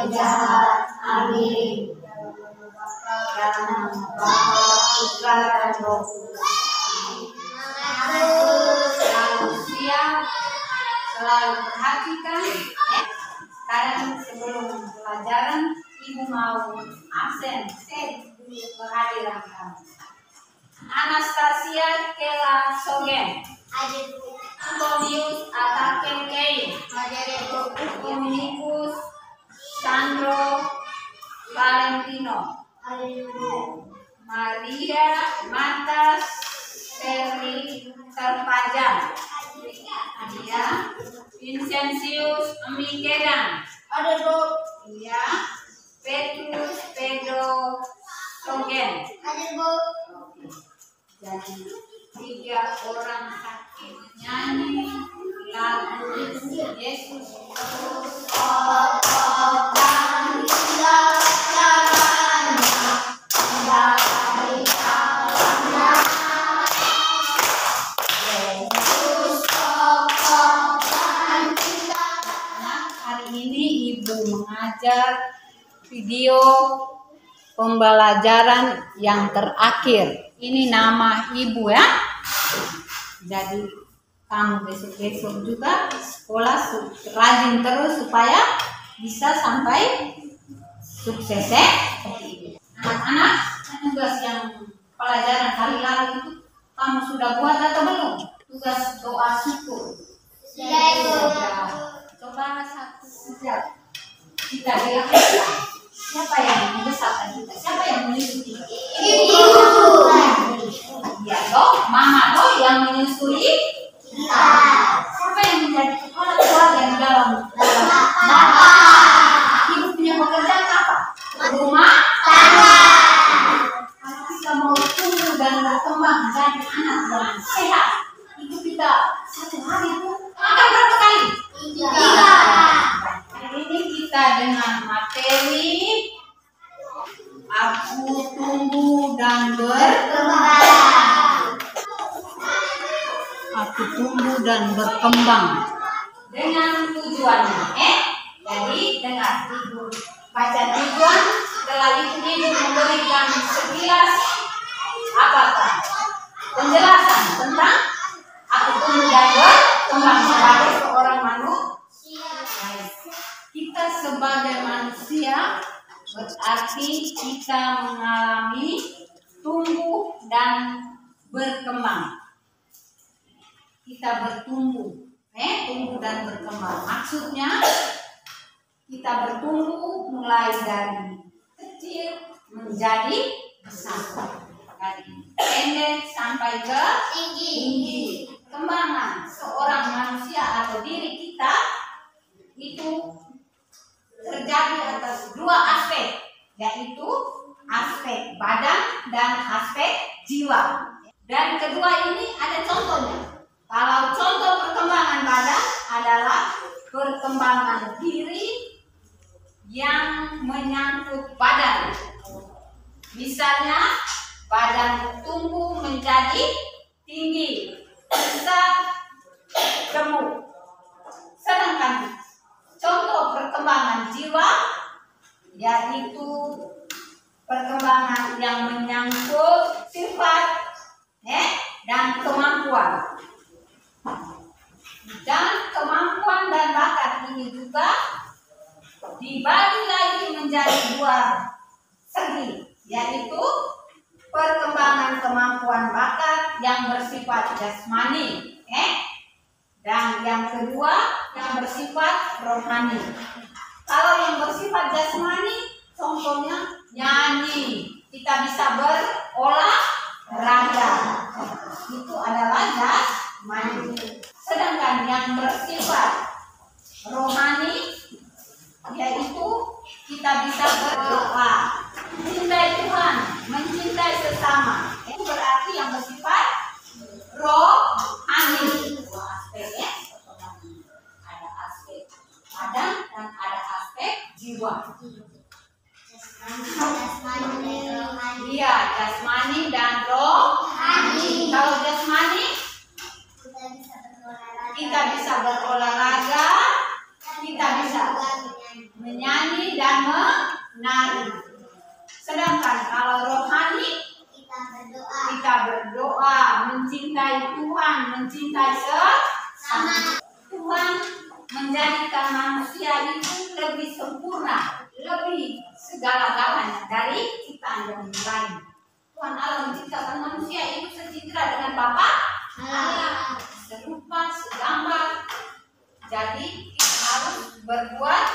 yang jahat. Amin. Dan Bapa, Putra, dan Roh Kudus. Selalu siap, selalu perhatikan. Sekarang sebelum pelajaran, Ibu mau absen kehadiran kamu. Anastasia Kela Sogen, Antonius Ataken Kei, Dominikus Sandro Valentino, Maria Matas Seri Terpajang, Maria Vincentius Emikedan, Iya, Petrus Pedro Sogen. Jadi 3 orang hakim nyanyi lagu Yesus terus dan hari ini Ibu mengajar video pembelajaran yang terakhir. Ini nama Ibu ya. Jadi kamu besok-besok juga sekolah rajin terus supaya bisa sampai sukses ya. Anak-anak, tugas yang pelajaran kali lalu itu kamu sudah buat atau belum? Tugas doa syukur. Sudah. Coba satu sejak kita bilang siapa yang membesarkan kita? Siapa yang menyusui? Ibu. Ya toh, mama toh yang menyusui kita. Siapa yang menjadi kepala keluarga di dalam Bapak? Ibu punya pekerjaan apa? Rumah tangga. Kalau kita mau tumbuh dan berkembang menjadi anak yang sehat, itu kita satu hari itu makan berapa kali? 3. Hari ini kita dengan materi aku tumbuh dan berkembang. Aku tumbuh dan berkembang dengan tujuannya. Jadi dengar Ibu baca tujuan. Setelah itu Ibu memberikan sekilas apakah penjelasan tentang aku tumbuh dan berkembang sebagai seorang manusia. Kita sebagai manusia berarti kita mengalami tumbuh dan berkembang. Kita bertumbuh, tumbuh dan berkembang. Maksudnya kita bertumbuh mulai dari kecil menjadi besar, dari pendek sampai ke tinggi. Kembangan seorang manusia atau diri kita itu terjadi atas 2 aspek, yaitu aspek badan dan aspek jiwa. Dan kedua ini ada contohnya. Kalau contoh perkembangan badan adalah perkembangan diri yang menyangkut badan. Misalnya badan tumbuh menjadi tinggi, besar, gemuk. Sedangkan contoh perkembangan jiwa yaitu perkembangan yang menyangkut sifat dan kemampuan. Dan kemampuan dan bakat ini juga dibagi lagi menjadi 2 segi, yaitu perkembangan kemampuan bakat yang bersifat jasmani, dan yang kedua yang bersifat rohani. Kalau yang bersifat jasmani, contohnya nyanyi, kita bisa berolahraga, itu adalah jasmani. Sedangkan yang bersifat rohani, yaitu kita bisa berdoa, mencintai Tuhan, mencintai sesama. Itu berarti yang bersifat rohani. 2 aspek ya. Ada aspek badan dan ada aspek jiwa. Iya, jasmani dan rohani. Kalau jasmani kita bisa berolahraga, kita bisa menyanyi dan menari. Sedangkan kalau rohani, kita berdoa, mencintai Tuhan, mencintai sesama. Tuhan menjadikan manusia itu lebih sempurna, lebih segala-galanya dari ciptaan yang lain. Tuhan Allah menciptakan manusia itu secitra dengan Bapa Allah, serupa, segambar. Jadi kita harus berbuat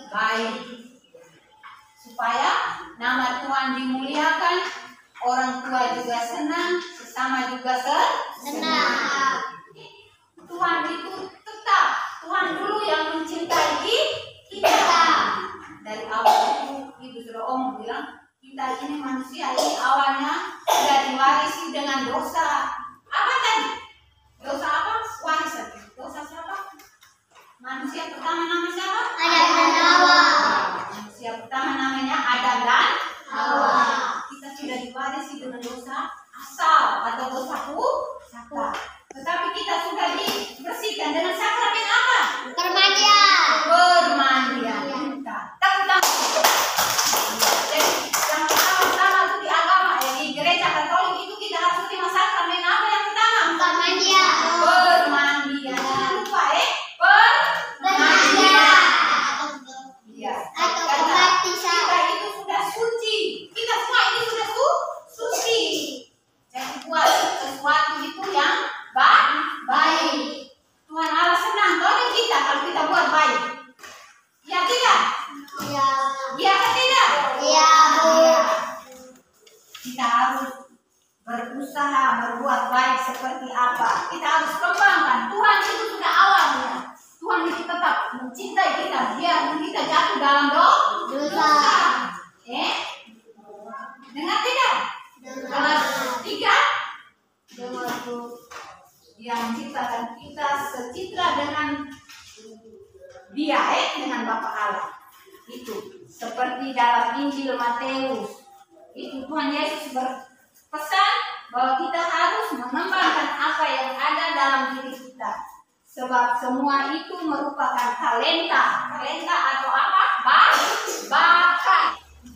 baik supaya nama Tuhan dimuliakan, orang tua juga senang, sesama juga senang. Tuhan itu tetap, Tuhan dulu yang mencintai kita. Dari awal itu Ibu sudah bilang, kita ini manusia ini awalnya sudah diwarisi dengan dosa. Apa tadi? Dosa apa? Warisan. Dosa siapa? Manusia pertama nama siapa? Adam dan Hawa. Manusia pertama namanya Adam dan Hawa. Kita sudah diwarisi dengan dosa asal atau dosa kata. Tetapi kita sudah dibersihkan dengan sakramen apa? Permandian. Permandian. Tepuk tangan. Jadi yang pertama itu di agama, di gereja Katolik itu kita harus terima sakramen apa yang pertama? Permandian. Permandian. Jangan lupa permandian. Iya. Atau Karena pembaptisan. kita itu sudah suci. Kita semua ini sudah suci. Jadi buat sesuatu itu yang baik. Tuhan Allah senang dengan kita kalau kita buat baik. Ya tidak? Ya. Ya atau tidak? Ya, Bu. Kita harus berusaha berbuat baik seperti apa. Kita harus kembangkan. Tuhan itu sudah awalnya. Tuhan itu tetap mencintai kita. Biar kita jatuh dalam dosa. Dengar tidak? Kelas 3. Dengar Bu. Dia menciptakan kita secitra dengan Dia, dengan Bapa Allah. Itu seperti dalam Injil Matius. Itu Tuhan Yesus berpesan bahwa kita harus mengembangkan apa yang ada dalam diri kita. Sebab semua itu merupakan talenta. Talenta atau apa? Bakat.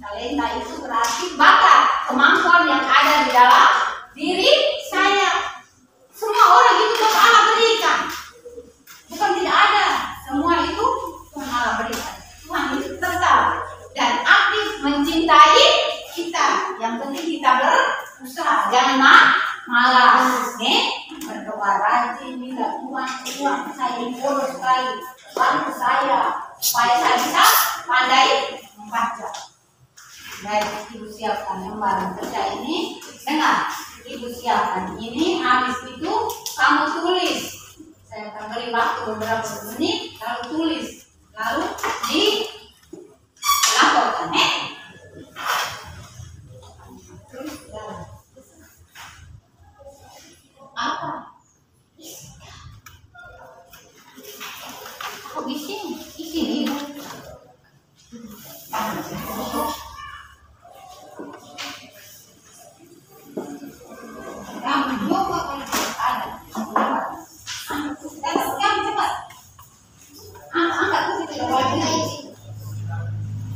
Talenta itu berarti bakat, kemampuan yang ada di dalam diri saya. Semua orang itu Tuhan Allah berikan. Bukan tidak ada. Semua itu Tuhan Allah berikan. Tuhan itu tetap dan aktif mencintai kita. Yang penting kita berusaha. Jangan malas. Berdoa rajin. Minta Tuhan saya ini bodoh sekali. Bantu saya. Supaya saya bisa pandai membaca. Baik, Ibu siapkan lembaran kerja ini. Dengar, Ibu siapkan ini. Habis itu kamu tulis. Saya akan beri waktu beberapa menit. Lalu tulis. Lalu dilaporkan. Terus jalan. Apa? Oh, di sini.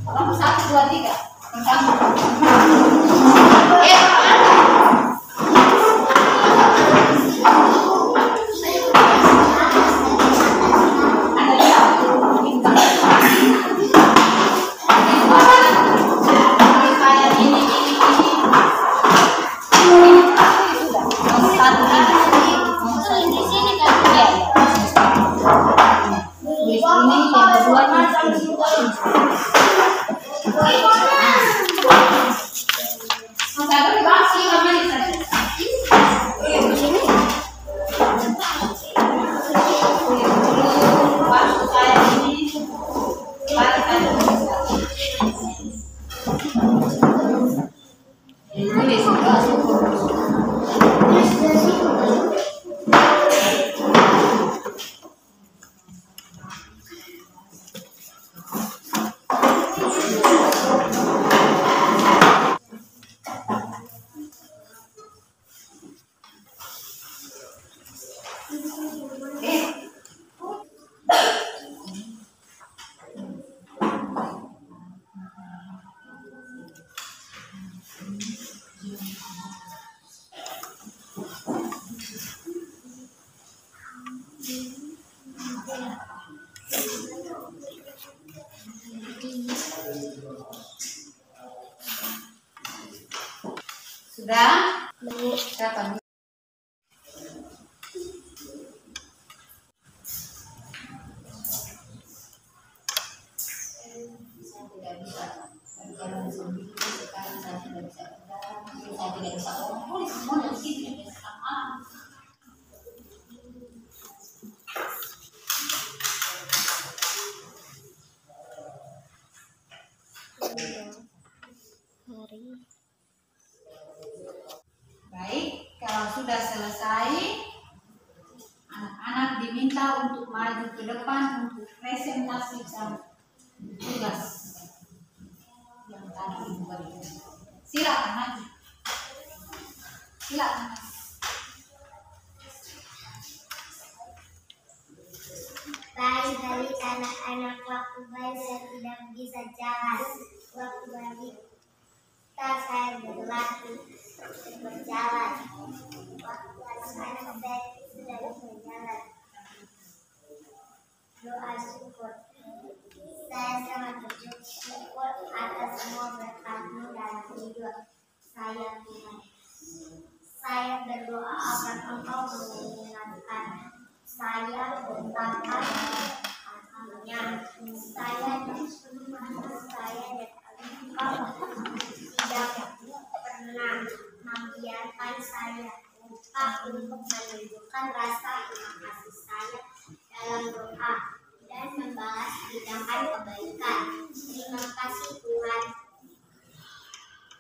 Kamu 1, 2, 3. Pertama. Sudah? Siapa? Saya tidak bisa berjalan sendiri sekarang, saya tidak bisa berjalan, saya tidak bisa ngomong, semua dari sini tidak bisa ngomong. Baik, kalau sudah selesai, anak-anak diminta untuk maju ke depan untuk presentasikan tugas yang tadi dibuat. Silakan maju. Silakan. Baik dari anak-anak, waktu bayi saya tidak bisa jalan. Waktu bayi saya berlatih berjalan. Waktu anak-anak saya sudah bisa jalan. Doa syukur. Saya sangat bersyukur atas semua berkat-Mu dalam hidup saya, Tuhan. Saya berdoa agar Engkau mengingatkan saya tentang hal-halnya. Saya dan Engkau tidak pernah membiarkan saya lupa untuk menunjukkan rasa terima kasih saya dalam doa dan membalas tindakan kebaikan. Terima kasih Tuhan.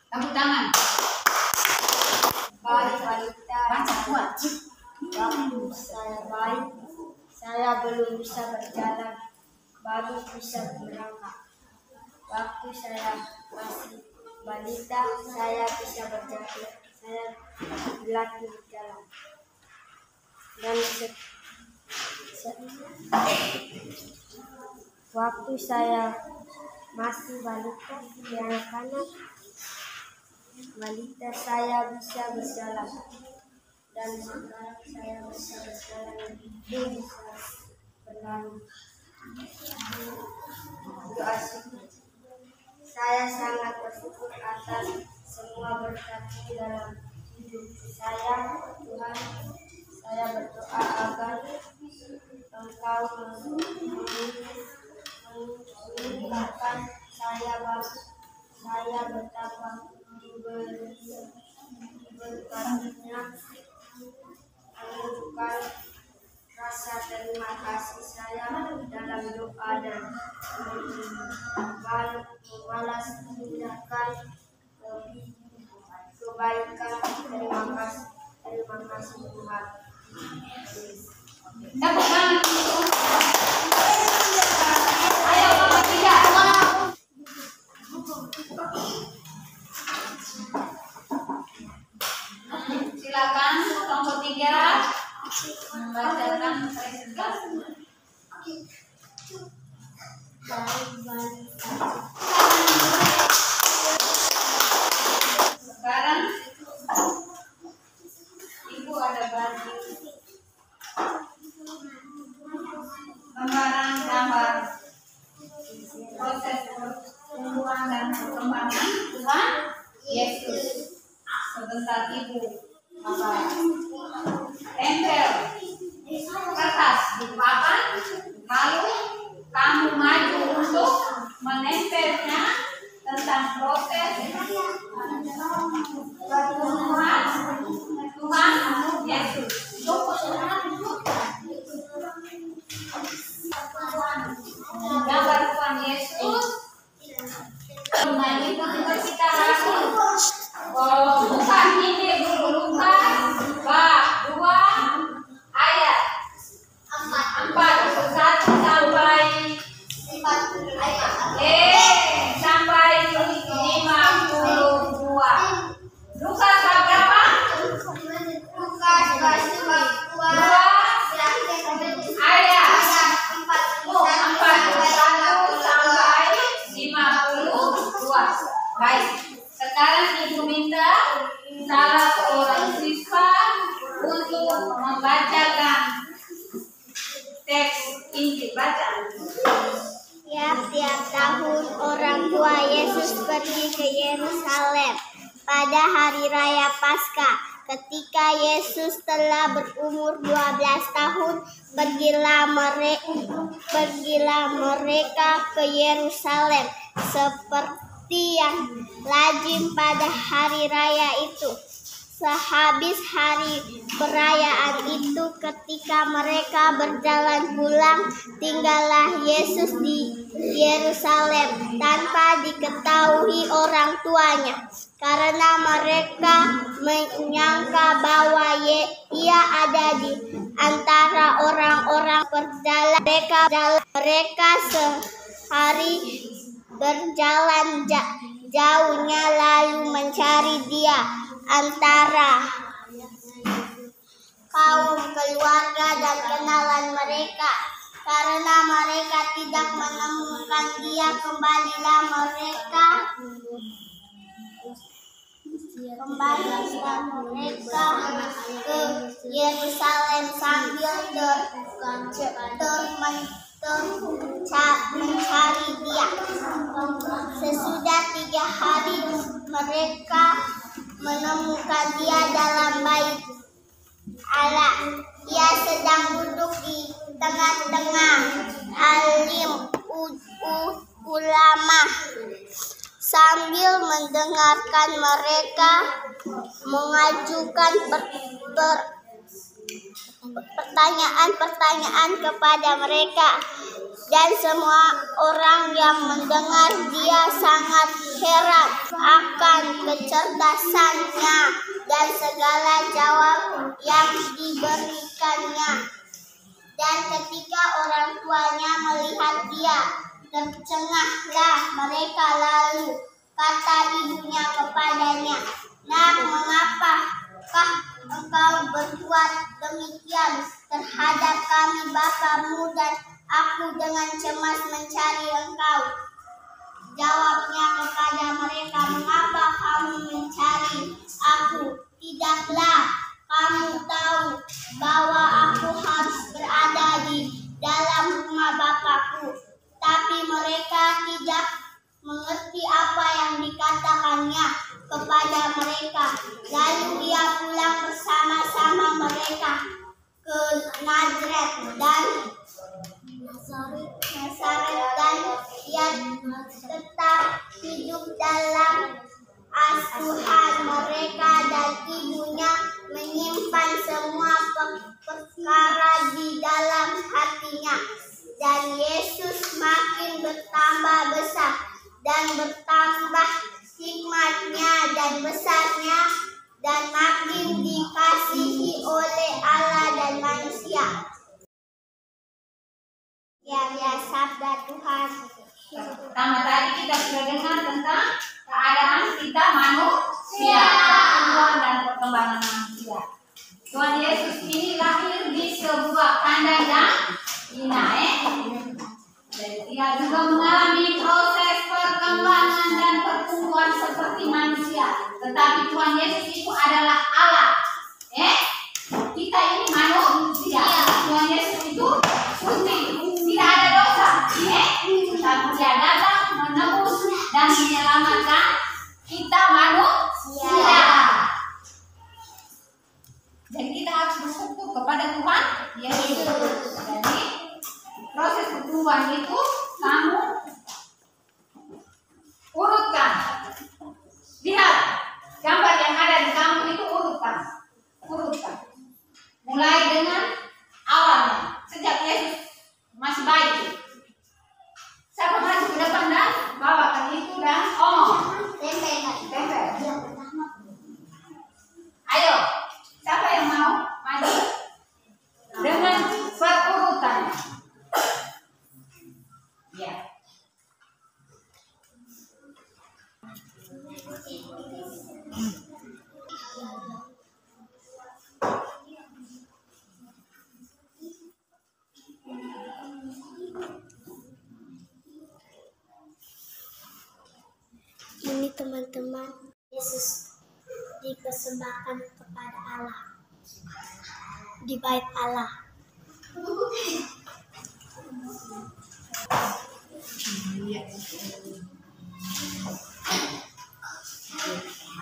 Tepuk tangan. Baik wanita, Baca kuat. waktu saya baik, saya belum bisa berjalan, baru bisa melangkah. Waktu saya masih balita, saya bisa berjalan, saya berlatih berjalan. Dan waktu saya masih balita, anak-anak balita, saya bisa berjalan. Dan sekarang saya bisa berjalan, bisa berlari. Doa syukur. Saya sangat bersyukur atas semua berkat-Mu dalam hidup saya, Tuhan. Saya berdoa agar Engkau mengingatkan saya betapa berkat-Nya, menunjukkan rasa terima kasih saya dalam doa dan membalas tindakan kebaikan. Terima kasih Tuhan. Tepuk tangan. Ayo nomor 3. Silakan nomor 3 membacakan presentasi. Sekarang Ibu ada bagi gambar proses pertumbuhan dan perkembangan Tuhan Yesus. Sebentar Ibu tempel kertas di papan, lalu kamu maju untuk menempelnya tentang proses pertumbuhan Tuhan Yesus. Gambar Tuhan Yesus. Nah, itu kita harus bukan ini dulu, Lukas bab 2 ayat 4 sampai 52. Lukas bab berapa? Lukas bab 2 ayat 41 sampai 52. Baik, sekarang Ibu minta salah seorang siswa untuk membacakan teks Injil. Baca. Tiap-tiap tahun orang tua Yesus pergi ke Yerusalem. pada hari raya Paskah. Ketika Yesus telah berumur 12 tahun, pergilah mereka ke Yerusalem seperti yang lazim pada hari raya itu. Sehabis hari perayaan itu, ketika mereka berjalan pulang, tinggallah Yesus di Yerusalem tanpa diketahui orang tuanya, karena mereka menyangka bahwa ia ada di antara orang-orang perjalanan. Mereka sehari berjalan jauhnya lalu mencari dia antara kaum keluarga dan kenalan mereka. Karena mereka tidak menemukan dia, kembalilah mereka ke Yerusalem sambil mencari dia. Sesudah 3 hari mereka menemukan dia dalam bait Allah. Ia sedang duduk di tengah-tengah alim ulama sambil mendengarkan mereka mengajukan pertanyaan-pertanyaan kepada mereka. Dan semua orang yang mendengar dia sangat heran akan kecerdasannya dan segala jawab yang diberikannya. Dan ketika orang tuanya melihat dia, tercengahlah mereka. Lalu kata ibunya kepadanya, "Nak, mengapakah engkau berbuat demikian terhadap kami bapamu dan aku dengan cemas mencari engkau?" Jawabnya kepada mereka, "Mengapa kamu mencari aku? Tidaklah kamu tahu bahwa aku harus berada di dalam rumah Bapakku?" Tapi mereka tidak mengerti apa yang dikatakannya kepada mereka. Lalu ia pulang bersama-sama mereka ke Nazaret dan ia tetap hidup dalam asuhan mereka, dan ibunya menyimpan semua perkara di dalam hatinya. Dan Yesus makin bertambah besar dan bertambah hikmatnya dan besarnya, dan makin dikasihi oleh Allah dan manusia. Ya sabda Tuhan. Pertama tadi kita sudah dengar tentang keadaan kita manusia, pertumbuhan dan perkembangan manusia. Tuhan Yesus ini lahir di sebuah kandang yang hina. Dia juga mengalami proses perkembangan dan pertumbuhan seperti manusia. Tetapi Tuhan Yesus itu adalah Allah. Kita ini manusia. Tuhan Yesus itu suci, tidak ada dosa. Tapi dia datang menebus dan menyelamatkan kita manusia. Jadi kita harus bersyukur kepada Tuhan Yesus. Jadi proses pertumbuhan itu kamu urutkan. Lihat gambar yang ada di kamu itu, urutkan. Mulai dengan awalnya, sejak Yesus masih bayi. Siapa maju ke depan dan bawakan itu dan omong. Tempel. Ayo, siapa yang mau maju? Dengan berurutan. Ya. Ini teman-teman, Yesus dipersembahkan kepada Allah di bait Allah.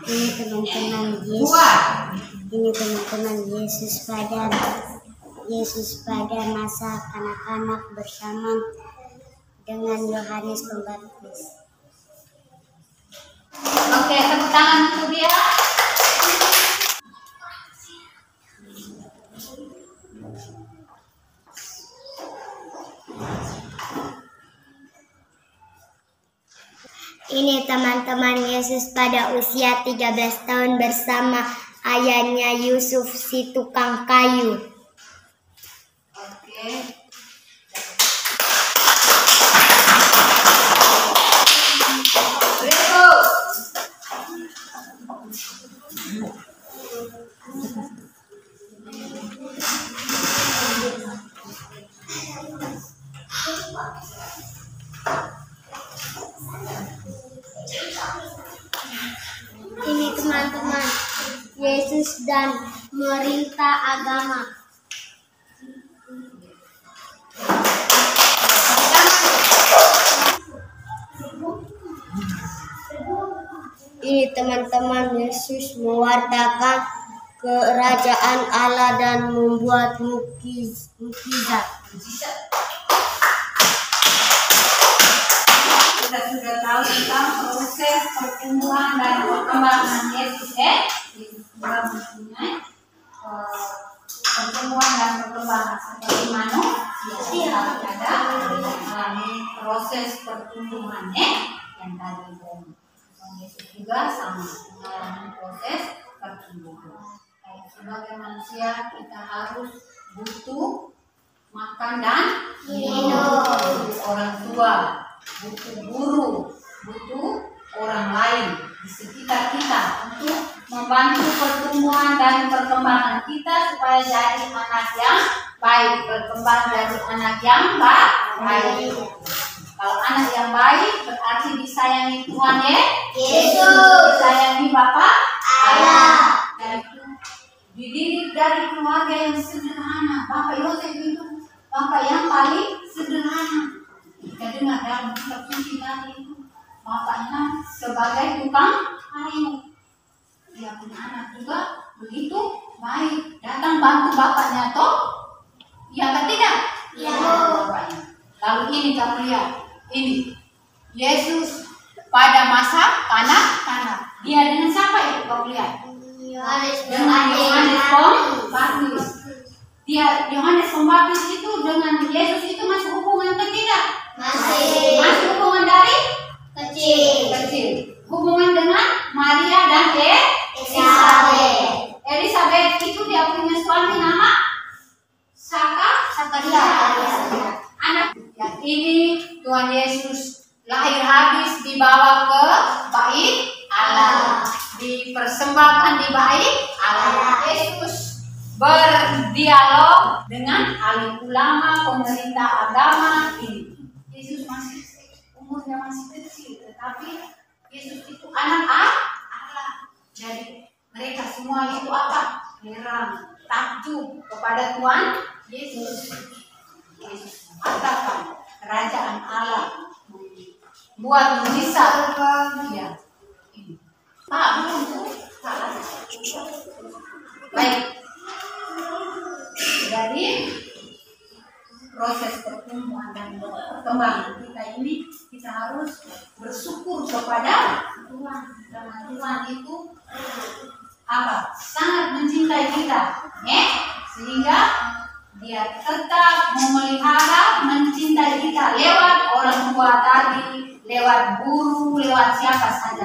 Ini teman-teman Dua. Ini teman-teman Yesus pada masa kanak-kanak bersama dengan Yohanes Pembaptis. Oke, tepuk tangan untuk dia. Ini teman-teman Yesus pada usia 13 tahun bersama ayahnya Yusuf si tukang kayu. Oke. Berikut. Ini teman-teman Yesus dan merintah agama. Ini teman-teman Yesus mewartakan kerajaan Allah dan membuat mukjizat. Kita sudah tahu tentang proses pertumbuhan dan perkembangan Yesus Yesus juga mempunyai pertumbuhan dan perkembangan seperti manusia ada mengalami proses pertumbuhannya yang tadi Yesus juga sama mengalami proses pertumbuhan. Sebagai manusia kita harus butuh makan dan minum, orang tua, butuh guru, butuh orang lain di sekitar kita untuk membantu pertumbuhan dan perkembangan kita supaya jadi anak yang baik, berkembang jadi anak yang baik. Kalau anak yang baik berarti disayangi Tuhan Yesus, disayangi Bapa Allah. Dan itu dididik dari keluarga yang sederhana. Bapak Yosef itu bapak yang paling sederhana. Kita dengar dalam kitab suci tadi itu bapaknya sebagai tukang kayu. Dia punya anak juga begitu baik. Datang bantu bapaknya toh? Iya atau tidak? Iya. Bapaknya. Lalu ini kamu lihat, ini Yesus pada masa kanak-kanak. Dia dengan siapa itu kamu lihat? Dengan Yohanes Pembaptis. Dia Yohanes Pembaptis itu dengan Yesus itu masih hubungan atau tidak? Masih hubungan dari kecil. Hubungan dengan Maria dan Elisabeth itu dia punya suami nama Zakaria. Anak ya, ini Tuhan Yesus lahir habis dibawa ke bait Allah, dipersembahkan di bait Allah. Yesus berdialog dengan alim ulama, pemerintah agama ini. Yesus masih umurnya masih kecil, tetapi Yesus itu anak Allah. Jadi mereka semua itu apa? Heran, takjub kepada Tuhan Yesus. Yesus mengatakan kerajaan Allah buat mujizat. Ya. Pak, belum. Baik. Jadi proses pertumbuhan dan perkembangan kita ini kita harus bersyukur kepada Tuhan, karena Tuhan itu apa? Sangat mencintai kita, sehingga Dia tetap memelihara, mencintai kita lewat orang tua tadi, lewat guru, lewat siapa saja,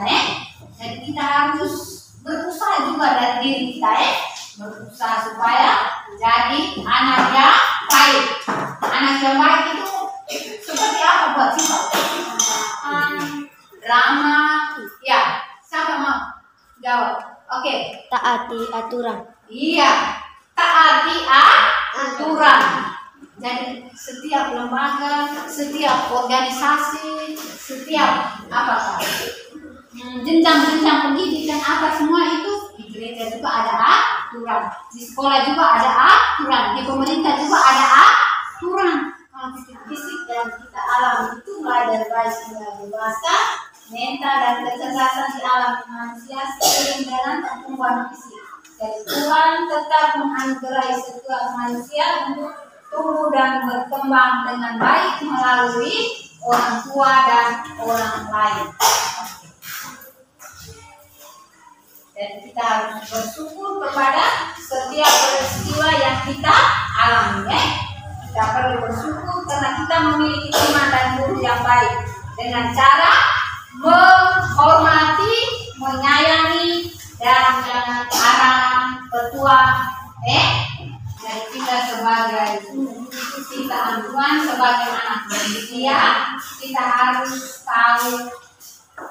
Dan kita harus berusaha juga dari diri kita, berusaha supaya jadi anak yang baik. Anak yang baik itu seperti apa buat kita? Ramah, ya. Siapa mau jawab? Oke. Taati aturan. Iya, taati aturan. Jadi setiap lembaga, setiap organisasi, setiap apa jenjang-jenjang pendidikan apa semua itu di gereja juga ada aturan, di sekolah juga ada aturan, di pemerintah juga ada aturan. Kalau kita fisik dan kita alami itu mulai dari bayi hingga dewasa mental dan kecerdasan di alam manusia seiring dengan pertumbuhan fisik. Jadi Tuhan tetap menganugerahi setiap manusia untuk tumbuh dan berkembang dengan baik melalui orang tua dan orang lain. Dan kita harus bersyukur kepada setiap peristiwa yang kita alami. Kita perlu bersyukur karena kita memiliki teman dan guru yang baik dengan cara menghormati, menyayangi, dan jangan arahan petua. Jadi kita sebagai ciptaan Tuhan, sebagai anak manusia, kita harus tahu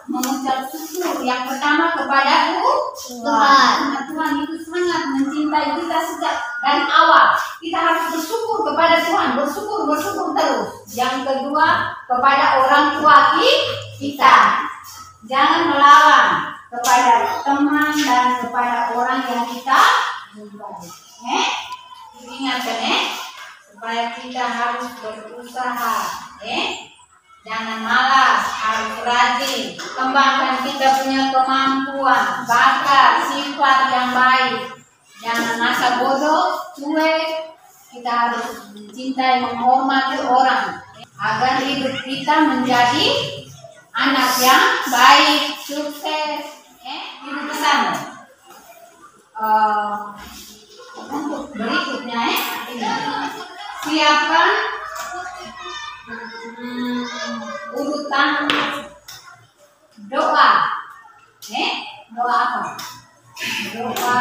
mengucap syukur yang pertama kepada Tuhan. Tuhan itu sangat mencintai kita sejak dari awal. Kita harus bersyukur kepada Tuhan, bersyukur terus. Yang kedua kepada orang tua kita. Jangan melawan kepada teman dan kepada orang yang kita jumpai. Ingatkan supaya kita harus berusaha. Jangan malas, harus rajin, kembangkan kita punya kemampuan, bakat, sifat yang baik. Jangan masa bodoh, cuek. Kita harus mencintai, menghormati orang agar hidup kita menjadi anak yang baik, sukses. Hidup bersama. Untuk berikutnya, siapkan urutan doa. Doa apa? Doa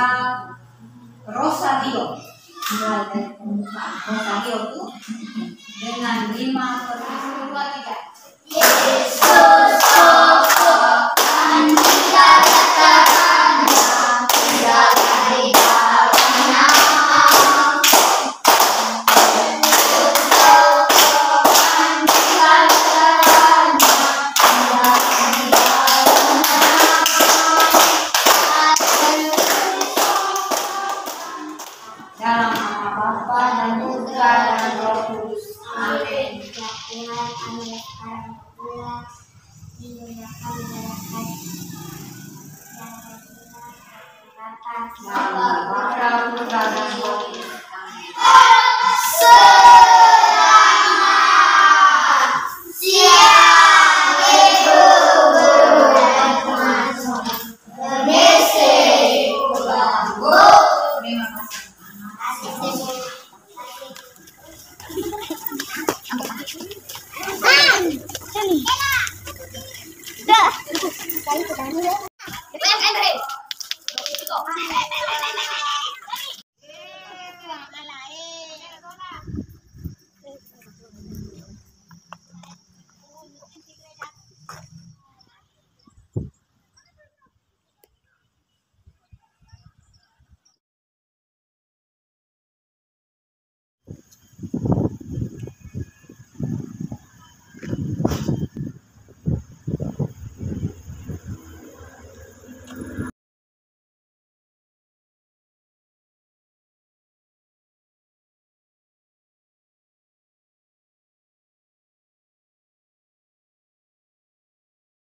Rosario. Mulai dari pembukaan Rosario itu dengan 5 peristiwa 3. Yesus Tuhan kita katakan tidak dari dalam nama Bapa dan Putra dan Roh Kudus. Amin. Dalam Bapa, Putra dan Roh Kudus. Dah.